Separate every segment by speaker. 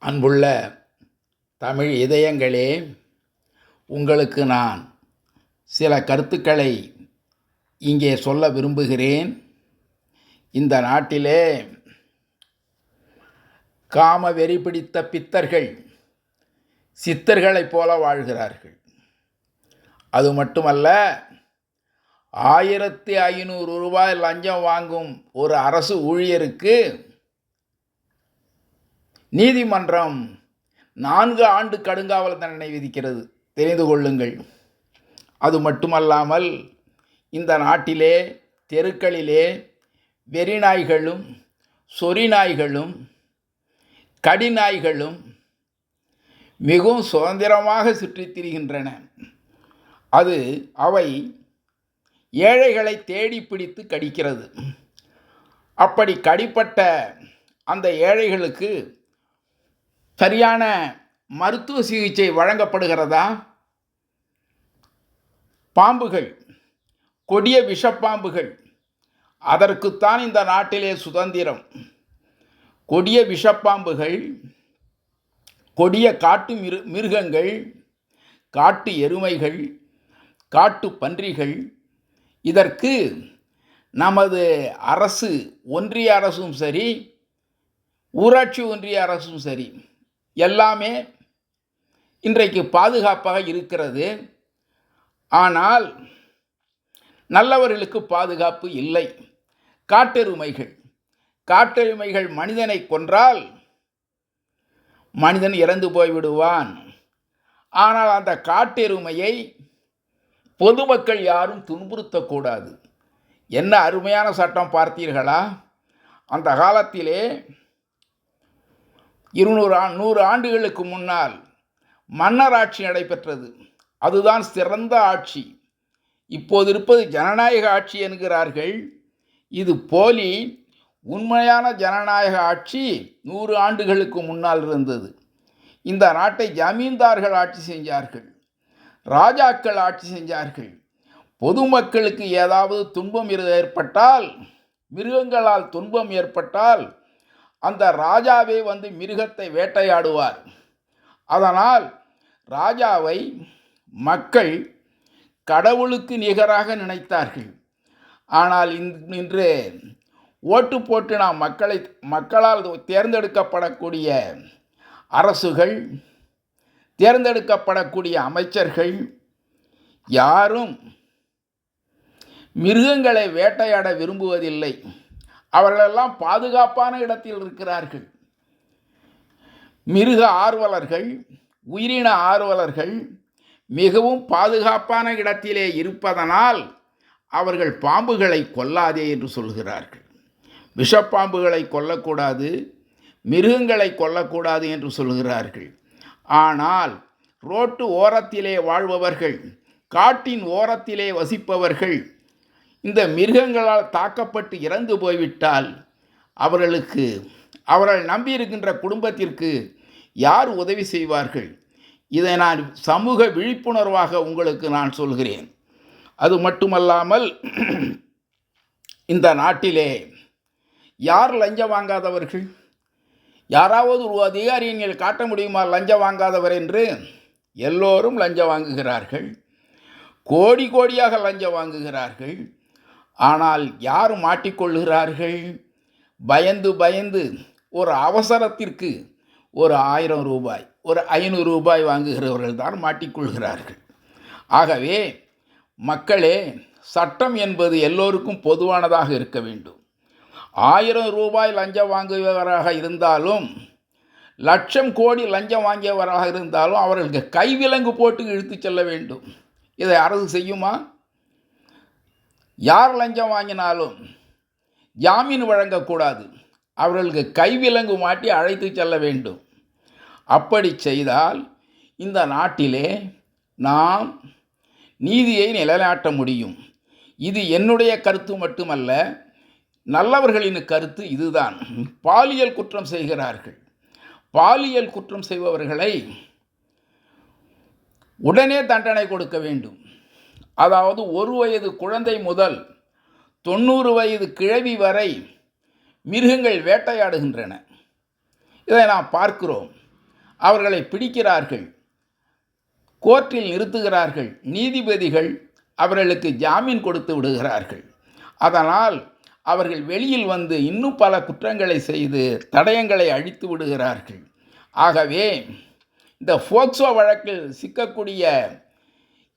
Speaker 1: அன்புள்ள தமிழ் இதயங்களே, உங்களுக்கு நான் சில கருத்துக்களை இங்கே சொல்ல விரும்புகிறேன். இந்த நாட்டிலே காம வெறி பிடித்த பித்தர்கள் சித்தர்களைப் போல வாழ்கிறார்கள். அது மட்டுமல்ல, 1500 ரூபாய் லஞ்சம் வாங்கும் ஒரு அரசு ஊழியருக்கு நீதிமன்றம் 4 ஆண்டு கடுங்காவல் தண்டனை விதிக்கிறது, தெரிந்து கொள்ளுங்கள். அது மட்டுமல்லாமல் இந்த நாட்டிலே தெருக்களிலே வெறிநாய்களும் சொறிநாய்களும் கடிநாய்களும் மிகவும் சுதந்திரமாக சுற்றித் திரிகின்றன. அவை ஏழைகளை தேடி பிடித்து கடிக்கிறது. அப்படி கடிப்பட்ட அந்த ஏழைகளுக்கு சரியான மருத்துவ சிகிச்சை வழங்கப்படுகிறதா? பாம்புகள், கொடிய விஷப்பாம்புகள், அதற்குத்தான் இந்த நாட்டிலே சுதந்திரம். கொடிய விஷப்பாம்புகள், கொடிய காட்டு மிருகங்கள், காட்டு எருமைகள், காட்டு பன்றிகள், இதற்கு நமது அரசு, ஒன்றிய அரசும் சரி, ஊராட்சி ஒன்றிய அரசும் சரி, எல்லாமே இன்றைக்கு பாதுகாப்பாக இருக்கிறது. ஆனால் நல்லவர்களுக்கு பாதுகாப்பு இல்லை. காட்டெருமைகள் மனிதனை கொன்றால் மனிதன் இறந்து போய்விடுவான். ஆனால் அந்த காட்டெருமையை பொதுமக்கள் யாரும் துன்புறுத்தக்கூடாது. என்ன அருமையான சட்டம் பார்த்தீர்களா? அந்த காலத்திலே 100 ஆண்டுகளுக்கு முன்னால் மன்னர் ஆட்சி நடைபெற்றது. அதுதான் சிறந்த ஆட்சி. இப்போது இருப்பது ஜனநாயக ஆட்சி என்கிறார்கள். இது போலி. உண்மையான ஜனநாயக ஆட்சி 100 ஆண்டுகளுக்கு முன்னால் இருந்தது. இந்த நாட்டை ஜமீன்தார்கள் ஆட்சி செஞ்சார்கள், ராஜாக்கள் ஆட்சி செஞ்சார்கள். பொதுமக்களுக்கு ஏதாவது துன்பம் ஏற்பட்டால், மிருகங்களால் துன்பம் ஏற்பட்டால் அந்த ராஜாவே வந்து மிருகத்தை வேட்டையாடுவார். அதனால் ராஜாவை மக்கள் கடவுளுக்கு நிகராக நினைத்தார்கள். ஆனால் இன்று ஓட்டு போட்டு நாம் மக்களால் தேர்ந்தெடுக்கப்படக்கூடிய அரசுகள், தேர்ந்தெடுக்கப்படக்கூடிய அமைச்சர்கள் யாரும் மிருகங்களை வேட்டையாட விரும்புவதில்லை. அவர்களெல்லாம் பாதுகாப்பான இடத்தில் இருக்கிறார்கள். மிருக ஆர்வலர்கள், உயிரின ஆர்வலர்கள் மிகவும் பாதுகாப்பான இடத்திலே இருப்பதனால் அவர்கள் பாம்புகளை கொல்லாதே என்று சொல்கிறார்கள். விஷப்பாம்புகளை கொல்லக்கூடாது, மிருகங்களை கொல்லக்கூடாது என்று சொல்கிறார்கள். ஆனால் ரோட்டு ஓரத்திலே வாழ்பவர்கள், காட்டின் ஓரத்திலே வசிப்பவர்கள் இந்த மிருகங்களால் தாக்கப்பட்டு இறந்து போய்விட்டால் அவர்கள் நம்பியிருக்கின்ற குடும்பத்திற்கு யார் உதவி செய்வார்கள்? இதை நான் சமூக விழிப்புணர்வாக உங்களுக்கு நான் சொல்கிறேன். அது மட்டுமல்லாமல் இந்த நாட்டிலே யார் லஞ்சம் வாங்காதவர்கள்? யாராவது ஒரு அதிகாரிகள் காட்ட முடியுமா லஞ்சம் வாங்காதவர் என்று? எல்லோரும் லஞ்சம் வாங்குகிறார்கள், கோடி கோடியாக லஞ்சம் வாங்குகிறார்கள். ஆனால் யார் மாட்டிக்கொள்கிறார்கள்? பயந்து ஒரு அவசரத்திற்கு ஒரு 1000 ரூபாய், ஒரு 500 ரூபாய் வாங்குகிறவர்கள் தான் மாட்டிக்கொள்கிறார்கள். ஆகவே மக்களே, சட்டம் என்பது எல்லோருக்கும் பொதுவானதாக இருக்க வேண்டும். 1000 ரூபாய் லஞ்சம் வாங்குபவராக இருந்தாலும், லட்சம் கோடி லஞ்சம் வாங்கியவராக இருந்தாலும் அவர்களுக்கு கைவிலங்கு போட்டு இழுத்து செல்ல வேண்டும். இதை அரசு செய்யுமா? யார் லஞ்சம் வாங்கினாலும் ஜாமீன் வழங்கக்கூடாது, அவர்களுக்கு கைவிலங்கு மாட்டி அழைத்து செல்ல வேண்டும். அப்படி செய்தால் இந்த நாட்டிலே நாம் நீதியை நிலைநாட்ட முடியும். இது என்னுடைய கருத்து மட்டுமல்ல, நல்லவர்களின் கருத்து இதுதான். பாலியல் குற்றம் செய்கிறார்கள். பாலியல் குற்றம் செய்பவர்களை உடனே தண்டனை கொடுக்க வேண்டும். அதாவது 1 வயது குழந்தை முதல் 90 வயது கிழவி வரை மிருகங்கள் வேட்டையாடுகின்றன. இதை நாம் பார்க்கிறோம். அவர்களை பிடிக்கிறார்கள், கோர்ட்டில் நிறுத்துகிறார்கள். நீதிபதிகள் அவர்களுக்கு ஜாமீன் கொடுத்து விடுகிறார்கள். அதனால் அவர்கள் வெளியில் வந்து இன்னும் பல குற்றங்களை செய்து தடயங்களை அழித்து விடுகிறார்கள். ஆகவே இந்த போக்சோ வழக்கில் சிக்கக்கூடிய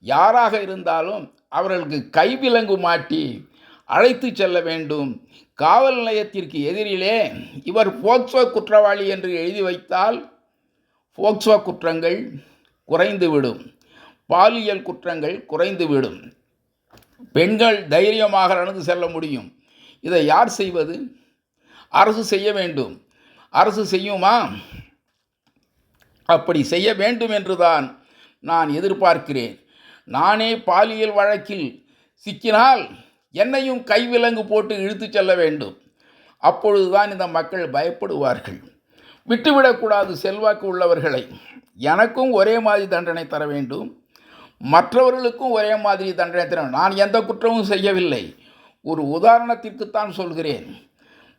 Speaker 1: யாராக இருந்தாலும் அவர்களுக்கு கைவிலங்கு மாட்டி அழைத்து செல்ல வேண்டும். காவல் நிலையத்திற்கு எதிரிலே இவர் போக்சோ குற்றவாளி என்று எழுதி வைத்தால் போக்சோ குற்றங்கள் குறைந்துவிடும், பாலியல் குற்றங்கள் குறைந்துவிடும், பெண்கள் தைரியமாக நடந்து செல்ல முடியும். இதை யார் செய்வது? அரசு செய்ய வேண்டும். அரசு செய்யுமா? அப்படி செய்ய வேண்டும் என்றுதான் நான் எதிர்பார்க்கிறேன். நானே பாலியல் வழக்கில் சிக்கினால் என்னையும் கைவிலங்கு போட்டு இழுத்து செல்ல வேண்டும். அப்பொழுதுதான் இந்த மக்கள் பயப்படுவார்கள். விட்டுவிடக்கூடாது செல்வாக்கு உள்ளவர்களை. எனக்கும் ஒரே மாதிரி தண்டனை தர வேண்டும், மற்றவர்களுக்கும் ஒரே மாதிரி தண்டனை தர வேண்டும். நான் எந்த குற்றமும் செய்யவில்லை. ஒரு உதாரணத்திற்குத்தான் சொல்கிறேன்.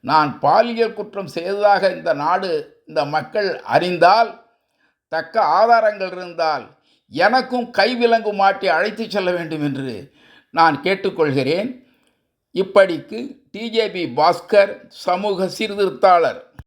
Speaker 1: நான் பாலியல் குற்றம் செய்ததாக இந்த நாடு, இந்த மக்கள் அறிந்தால், தக்க ஆதாரங்கள் இருந்தால் எனக்கும் கைவிலங்கு மாட்டி அழைத்து செல்ல வேண்டும் என்று நான் கேட்டுக்கொள்கிறேன். இப்படிக்கு டிஜேபி பாஸ்கர், சமூக சீர்திருத்தாளர்.